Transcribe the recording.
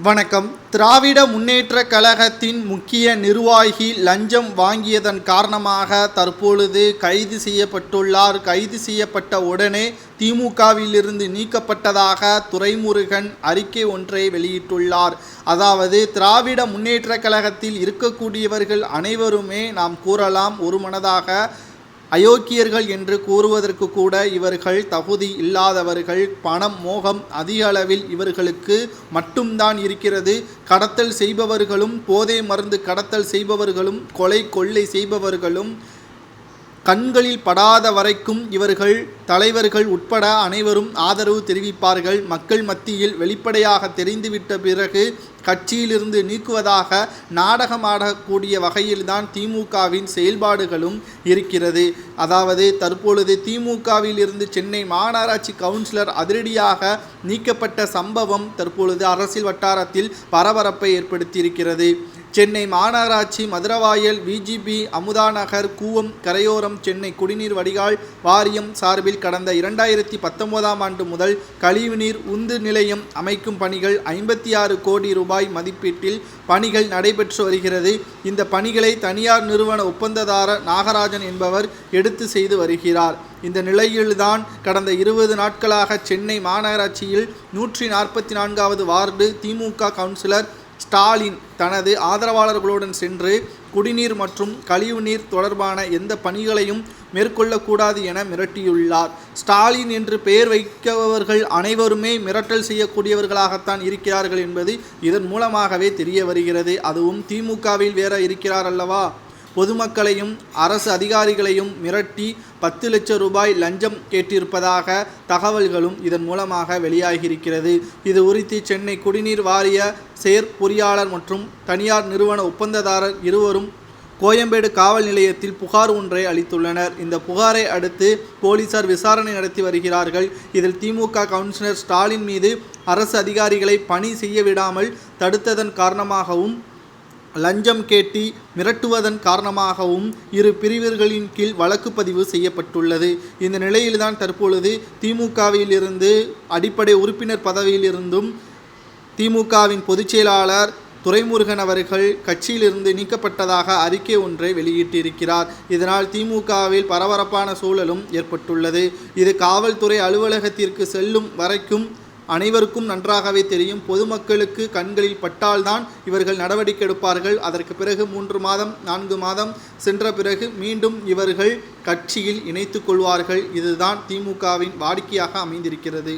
வணக்கம். திராவிட முன்னேற்றக் கழகத்தின் முக்கிய நிர்வாகி லஞ்சம் வாங்கியதன் காரணமாக தற்பொழுது கைது செய்யப்பட்டுள்ளார். கைது செய்யப்பட்ட உடனே திமுகவிலிருந்து நீக்கப்பட்டதாக துரைமுருகன் அறிக்கை ஒன்றை வெளியிட்டுள்ளார். அதாவது திராவிட முன்னேற்றக் கழகத்தில் இருக்கக்கூடியவர்கள் அனைவருமே நாம் கூறலாம் ஒருமனதாக அயோக்கியர்கள் என்று கூறுவதற்கு கூட இவர்கள் தகுதி இல்லாதவர்கள். பணம் மோகம் அதிக அளவில் இவர்களுக்கு மட்டும்தான் இருக்கிறது. கடத்தல் செய்பவர்களும், போதை மருந்து கடத்தல் செய்பவர்களும், கொலை கொள்ளை செய்பவர்களும் கண்களில் படாத வரைக்கும் இவர்கள் தலைவர்கள் உட்பட அனைவரும் ஆதரவு தெரிவிப்பார்கள். மக்கள் மத்தியில் வெளிப்படையாக தெரிந்துவிட்ட பிறகு கட்சியிலிருந்து நீக்குவதாக நாடகமாடக்கூடிய வகையில்தான் திமுகவின் செயல்பாடுகளும் இருக்கிறது. அதாவது தற்பொழுது திமுகவில் இருந்து சென்னை மாநகராட்சி கவுன்சிலர் அதிரடியாக நீக்கப்பட்ட சம்பவம் தற்பொழுது அரசியல் வட்டாரத்தில் பரபரப்பை ஏற்படுத்தியிருக்கிறது. சென்னை மாநகராட்சி மதுரவாயல் விஜிபி அமுதாநகர் கூவம் கரையோரம் சென்னை குடிநீர் வடிகால் வாரியம் சார்பில் கடந்த 2019ஆம் ஆண்டு முதல் கழிவுநீர் உந்து நிலையம் அமைக்கும் பணிகள் 56 கோடி ரூபாய் மதிப்பீட்டில் பணிகள் நடைபெற்று வருகிறது. இந்த பணிகளை தனியார் நிறுவன ஒப்பந்ததாரர் நாகராஜன் என்பவர் எடுத்து செய்து வருகிறார். இந்த நிலையில்தான் கடந்த 20 நாட்களாக சென்னை மாநகராட்சியில் 144வது வார்டு திமுக கவுன்சிலர் ஸ்டாலின் தனது ஆதரவாளர்களுடன் சென்று குடிநீர் மற்றும் கழிவுநீர் தொடர்பான எந்த பணிகளையும் மேற்கொள்ளக்கூடாது என மிரட்டியுள்ளார். ஸ்டாலின் என்று பெயர் வைப்பவர்கள் அனைவருமே மிரட்டல் செய்யக்கூடியவர்களாகத்தான் இருக்கிறார்கள் என்பது இதன் மூலமாகவே தெரிய வருகிறது. அதுவும் திமுகவில் வேற இருக்கிறார் அல்லவா. பொதுமக்களையும் அரசு அதிகாரிகளையும் மிரட்டி 10 லட்சம் ரூபாய் லஞ்சம் கேட்டிருப்பதாக தகவல்களும் இதன் மூலமாக வெளியாகியிருக்கிறது. இது குறித்து சென்னை குடிநீர் வாரிய செயற்பொறியாளர் மற்றும் தனியார் நிறுவன ஒப்பந்ததாரர் இருவரும் கோயம்பேடு காவல் நிலையத்தில் புகார் ஒன்றை அளித்துள்ளனர். இந்த புகாரை அடுத்து போலீசார் விசாரணை நடத்தி வருகிறார்கள். இதில் திமுக கவுன்சிலர் ஸ்டாலின் மீது அரசு அதிகாரிகளை பணி செய்ய விடாமல் தடுத்ததன் காரணமாகவும், லஞ்சம் கேட்டி மிரட்டுவதன் காரணமாகவும் இரு பிரிவுகளின் கீழ் வழக்கு பதிவு செய்யப்பட்டுள்ளது. இந்த நிலையில்தான் தற்பொழுது திமுகவிலிருந்து அடிப்படை உறுப்பினர் பதவியிலிருந்தும் திமுகவின் பொதுச் செயலாளர் துரைமுருகன் அவர்கள் கட்சியிலிருந்து நீக்கப்பட்டதாக அறிக்கை ஒன்றை வெளியிட்டிருக்கிறார். இதனால் திமுகவில் பரபரப்பான சூழலும் ஏற்பட்டுள்ளது. இது காவல்துறை அலுவலகத்திற்கு செல்லும் வரைக்கும் அனைவருக்கும் நன்றாகவே தெரியும். பொதுமக்களுக்கு கண்களில் பட்டால்தான் இவர்கள் நடவடிக்கை எடுப்பார்கள். அதற்கு பிறகு 3 மாதம் 4 மாதம் சென்ற பிறகு மீண்டும் இவர்கள் கட்சியில் இணைத்து கொள்வார்கள். இதுதான் திமுகவின் வாடிக்கையாக அமைந்திருக்கிறது.